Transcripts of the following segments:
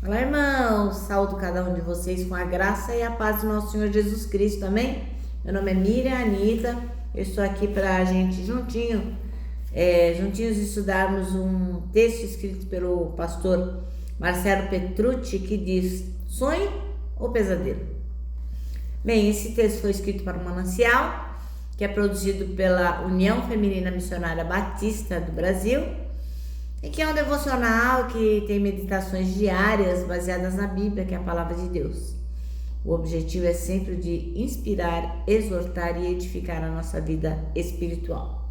Olá, irmãos! Saúdo cada um de vocês com a graça e a paz do nosso Senhor Jesus Cristo, amém? Meu nome é Miriam Anitta, eu estou aqui para a gente juntinhos estudarmos um texto escrito pelo pastor Marcelo Petrucci que diz: sonho ou pesadelo? Bem, esse texto foi escrito para o Manancial, que é produzido pela União Feminina Missionária Batista do Brasil, e que é um devocional que tem meditações diárias baseadas na Bíblia, que é a palavra de Deus. O objetivo é sempre de inspirar, exortar e edificar a nossa vida espiritual.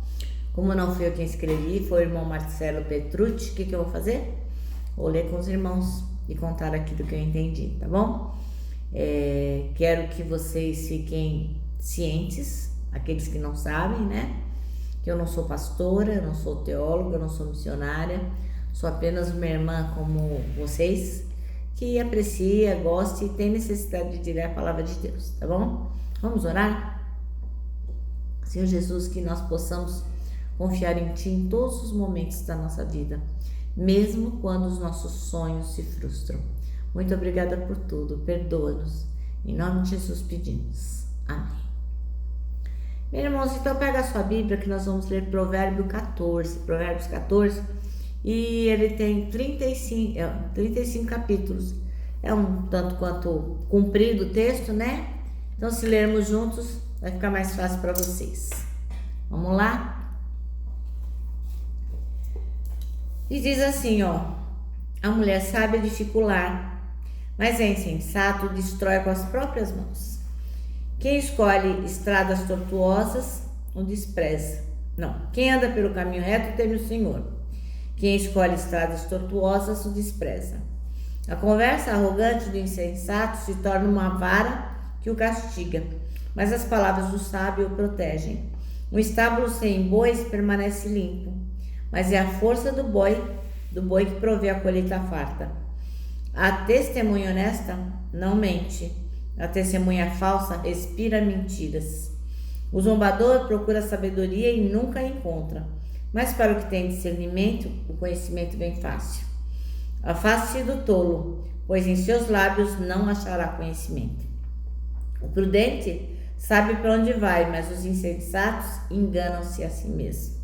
Como não fui eu quem escrevi, foi o irmão Marcelo Petrucci, o que eu vou fazer? Vou ler com os irmãos e contar aqui do que eu entendi, tá bom? Quero que vocês fiquem cientes, aqueles que não sabem, né? Que eu não sou pastora, eu não sou teóloga, eu não sou missionária, sou apenas uma irmã como vocês, que aprecia, gosta e tem necessidade de ler a palavra de Deus, tá bom? Vamos orar? Senhor Jesus, que nós possamos confiar em Ti em todos os momentos da nossa vida, mesmo quando os nossos sonhos se frustram. Muito obrigada por tudo, perdoa-nos. Em nome de Jesus pedimos. Amém. Meus irmãos, então pega a sua Bíblia que nós vamos ler Provérbios 14, e ele tem 35 capítulos. É um tanto quanto comprido o texto, né? Então se lermos juntos vai ficar mais fácil para vocês. Vamos lá? E diz assim, a mulher sábia edifica o lar, mas é insensato, destrói com as próprias mãos. Quem escolhe estradas tortuosas o despreza. Quem anda pelo caminho reto teme o Senhor. Quem escolhe estradas tortuosas o despreza. A conversa arrogante do insensato se torna uma vara que o castiga, mas as palavras do sábio o protegem. Um estábulo sem bois permanece limpo, mas é a força do boi que provê a colheita farta. A testemunha honesta não mente. A testemunha falsa respira mentiras. O zombador procura sabedoria e nunca a encontra, mas para o que tem discernimento, o conhecimento vem fácil. Afaste-se do tolo, pois em seus lábios não achará conhecimento. O prudente sabe para onde vai, mas os insensatos enganam-se a si mesmos.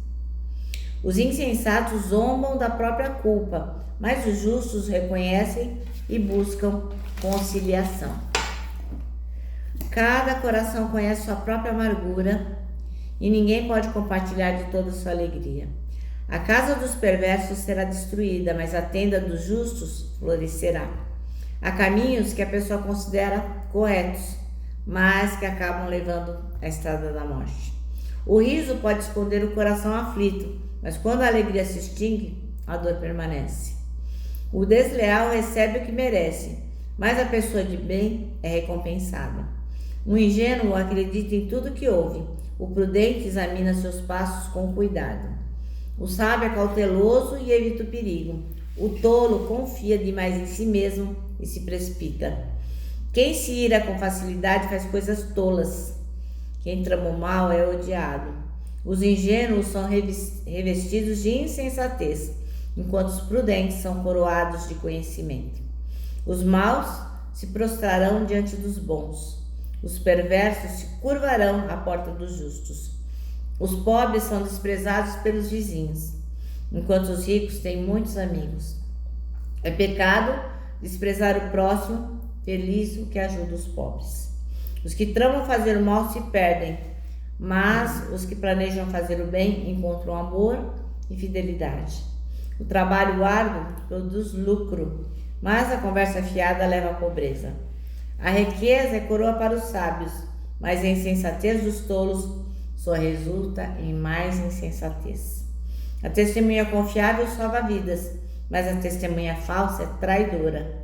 Os insensatos zombam da própria culpa, mas os justos reconhecem e buscam conciliação. Cada coração conhece sua própria amargura e ninguém pode compartilhar de toda a sua alegria. A casa dos perversos será destruída, mas a tenda dos justos florescerá. Há caminhos que a pessoa considera corretos, mas que acabam levando à estrada da morte. O riso pode esconder o coração aflito, mas quando a alegria se extingue, a dor permanece. O desleal recebe o que merece, mas a pessoa de bem é recompensada. O ingênuo acredita em tudo que ouve, o prudente examina seus passos com cuidado. O sábio é cauteloso e evita o perigo. O tolo confia demais em si mesmo e se precipita. Quem se ira com facilidade faz coisas tolas. Quem trama o mal é odiado. Os ingênuos são revestidos de insensatez, enquanto os prudentes são coroados de conhecimento. Os maus se prostrarão diante dos bons. Os perversos se curvarão à porta dos justos. Os pobres são desprezados pelos vizinhos, enquanto os ricos têm muitos amigos. É pecado desprezar o próximo, feliz o que ajuda os pobres. Os que tramam fazer o mal se perdem, mas os que planejam fazer o bem encontram amor e fidelidade. O trabalho árduo produz lucro, mas a conversa fiada leva à pobreza. A riqueza é coroa para os sábios, mas a insensatez dos tolos só resulta em mais insensatez. A testemunha confiável salva vidas, mas a testemunha falsa é traidora.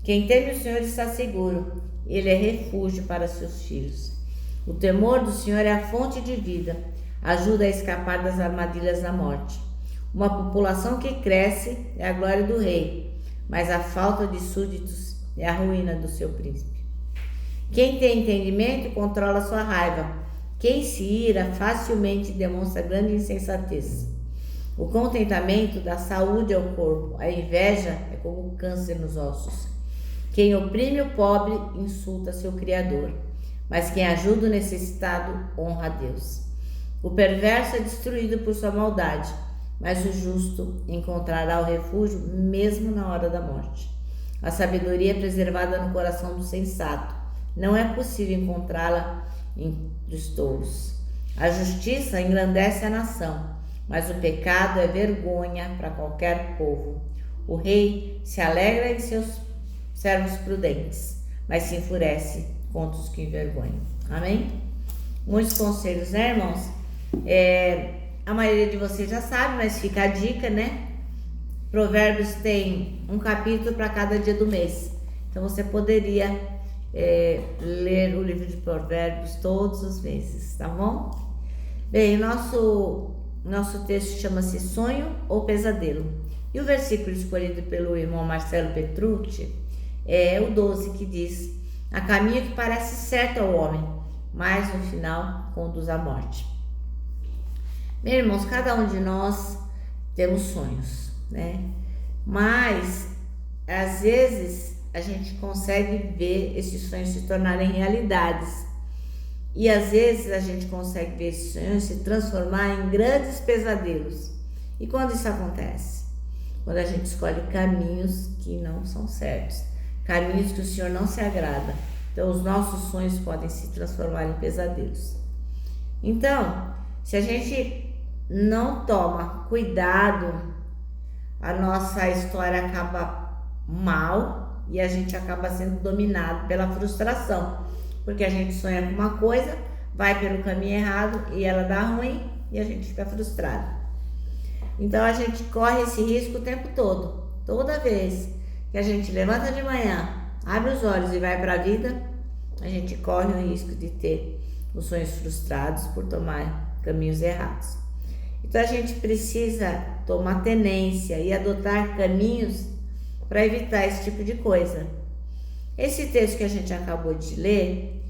Quem teme o Senhor está seguro, ele é refúgio para seus filhos. O temor do Senhor é a fonte de vida, ajuda a escapar das armadilhas da morte. Uma população que cresce é a glória do rei, mas a falta de súditos é a ruína do seu príncipe. Quem tem entendimento controla sua raiva. Quem se ira facilmente demonstra grande insensatez. O contentamento dá saúde ao corpo, a inveja é como câncer nos ossos. Quem oprime o pobre insulta seu Criador, mas quem ajuda o necessitado honra a Deus. O perverso é destruído por sua maldade, mas o justo encontrará o refúgio mesmo na hora da morte. A sabedoria é preservada no coração do sensato. Não é possível encontrá-la entre os tolos. A justiça engrandece a nação, mas o pecado é vergonha para qualquer povo. O rei se alegra em seus servos prudentes, mas se enfurece contra os que envergonham. Amém? Muitos conselhos, né, irmãos? A maioria de vocês já sabe, mas fica a dica, né? Provérbios tem um capítulo para cada dia do mês. Então você poderia ler o livro de Provérbios todos os meses, tá bom? Bem, nosso texto chama-se Sonho ou Pesadelo. E o versículo escolhido pelo irmão Marcelo Petrucci é o 12, que diz: há caminho que parece certo ao homem, mas no final conduz à morte. Meus irmãos, cada um de nós temos sonhos, né? Mas às vezes a gente consegue ver esses sonhos se tornarem realidades. E às vezes a gente consegue ver esses sonhos se transformar em grandes pesadelos. E quando isso acontece? Quando a gente escolhe caminhos que não são certos, caminhos que o Senhor não se agrada. Então os nossos sonhos podem se transformar em pesadelos. Então, se a gente não toma cuidado, a nossa história acaba mal e a gente acaba sendo dominado pela frustração, porque a gente sonha com uma coisa, vai pelo caminho errado e ela dá ruim e a gente fica frustrado. Então a gente corre esse risco o tempo todo. Toda vez que a gente levanta de manhã, abre os olhos e vai para a vida, a gente corre o risco de ter os sonhos frustrados por tomar caminhos errados. Então a gente precisa tomar tenência e adotar caminhos para evitar esse tipo de coisa. Esse texto que a gente acabou de ler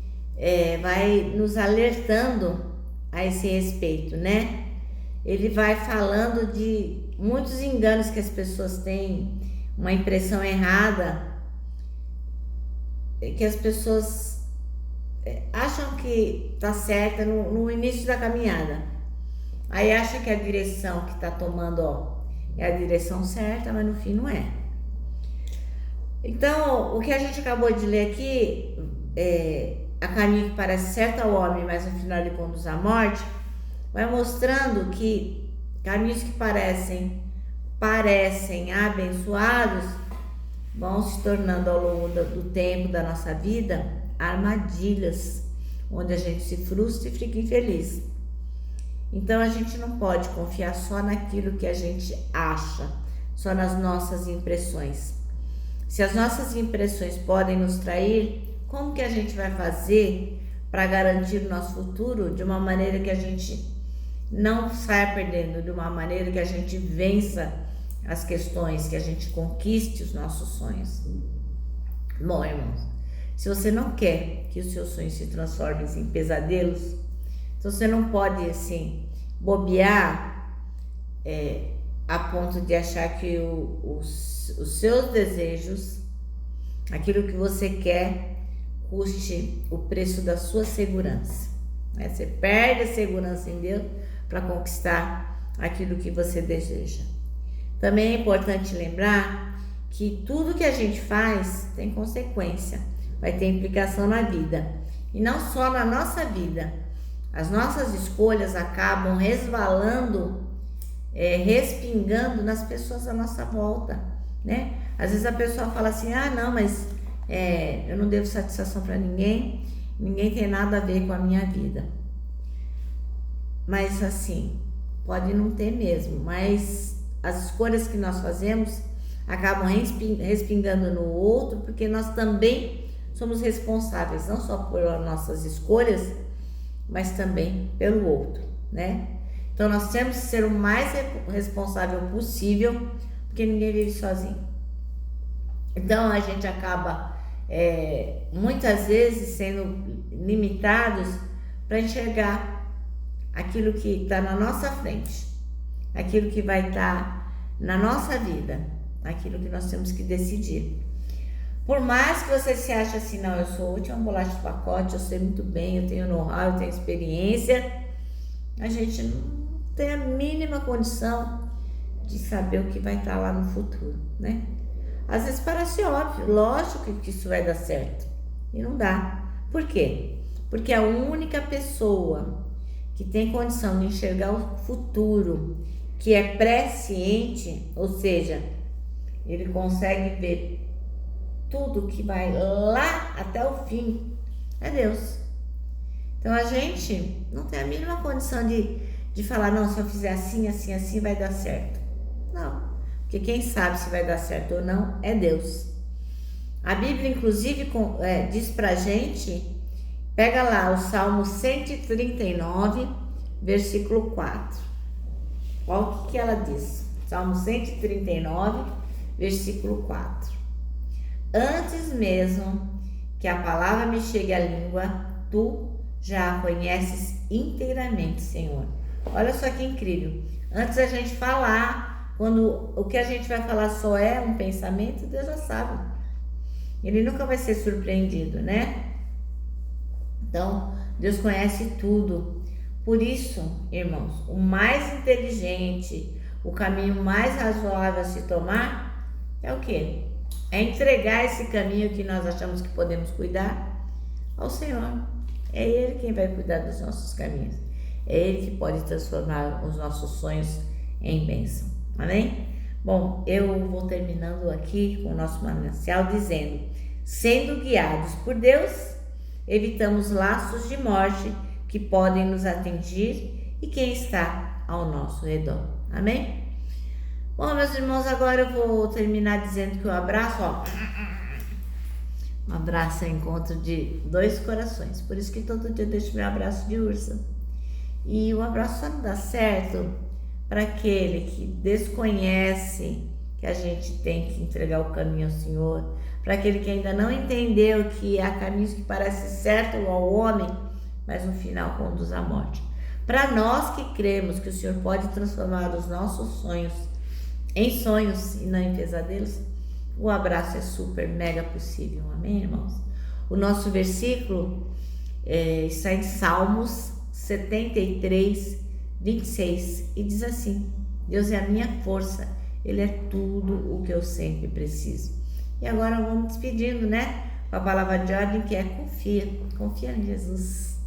vai nos alertando a esse respeito, né? Ele vai falando de muitos enganos que as pessoas têm, uma impressão errada, que as pessoas acham que está certa no início da caminhada. Aí acha que a direção que está tomando é a direção certa, mas no fim não é. Então, o que a gente acabou de ler aqui, a caminho que parece certo ao homem, mas no final ele conduz à morte, vai mostrando que caminhos que parecem abençoados vão se tornando ao longo do tempo da nossa vida armadilhas, onde a gente se frustra e fica infeliz. Então a gente não pode confiar só naquilo que a gente acha, só nas nossas impressões. Se as nossas impressões podem nos trair, como que a gente vai fazer para garantir o nosso futuro de uma maneira que a gente não saia perdendo, de uma maneira que a gente vença as questões, que a gente conquiste os nossos sonhos? Bom, irmãos, se você não quer que os seus sonhos se transformem em pesadelos, então você não pode, assim, bobear a ponto de achar que os seus desejos, aquilo que você quer, custe o preço da sua segurança. Você perde a segurança em Deus para conquistar aquilo que você deseja. Também é importante lembrar que tudo que a gente faz tem consequência, vai ter implicação na vida. E não só na nossa vida. As nossas escolhas acabam resvalando, respingando nas pessoas à nossa volta, né? Às vezes a pessoa fala assim, não, mas eu não devo satisfação para ninguém, ninguém tem nada a ver com a minha vida. Mas assim, pode não ter mesmo, mas as escolhas que nós fazemos acabam respingando no outro, porque nós também somos responsáveis, não só pelas nossas escolhas, mas também pelo outro, né? Então nós temos que ser o mais responsável possível, porque ninguém vive sozinho. Então a gente acaba muitas vezes sendo limitados para enxergar aquilo que está na nossa frente. aquilo que vai estar na nossa vida, aquilo que nós temos que decidir. Por mais que você se ache assim, não, eu sou a última bolacha do pacote, eu sei muito bem, eu tenho know-how, eu tenho experiência, a gente não tem a mínima condição de saber o que vai estar lá no futuro, né? Às vezes parece óbvio, lógico que isso vai dar certo, e não dá. Por quê? Porque a única pessoa que tem condição de enxergar o futuro, que é presciente, ou seja, ele consegue ver tudo que vai lá até o fim, é Deus. Então a gente não tem a mínima condição de falar, não, se eu fizer assim, assim, assim vai dar certo. Não, porque quem sabe se vai dar certo ou não é Deus. A Bíblia inclusive diz pra gente, pega lá o Salmo 139, versículo 4. Olha o que ela diz. Salmo 139, versículo 4. Antes mesmo que a palavra me chegue à língua, tu já a conheces inteiramente, Senhor. Olha só que incrível. Antes da gente falar, quando o que a gente vai falar só é um pensamento, Deus já sabe. Ele nunca vai ser surpreendido, né? Então, Deus conhece tudo. Por isso, irmãos, o mais inteligente, o caminho mais razoável a se tomar é o quê? É entregar esse caminho que nós achamos que podemos cuidar ao Senhor. É Ele quem vai cuidar dos nossos caminhos. É Ele que pode transformar os nossos sonhos em bênção. Amém? Bom, eu vou terminando aqui com o nosso manancial dizendo: sendo guiados por Deus, evitamos laços de morte que podem nos atingir e quem está ao nosso redor. Amém? Bom, meus irmãos, agora eu vou terminar dizendo que o abraço, um abraço é encontro de dois corações. Por isso que todo dia eu deixo meu abraço de ursa. E o abraço só não dá certo para aquele que desconhece que a gente tem que entregar o caminho ao Senhor, para aquele que ainda não entendeu que há caminhos que parecem certos ao homem, mas no final conduz à morte. Para nós que cremos que o Senhor pode transformar os nossos sonhos em sonhos e não em pesadelos, o abraço é super, mega possível. Amém, irmãos? O nosso versículo está em Salmos 73, 26 e diz assim: Deus é a minha força, Ele é tudo o que eu sempre preciso. E agora vamos despedindo, né? Com a palavra de ordem que é confia em Jesus.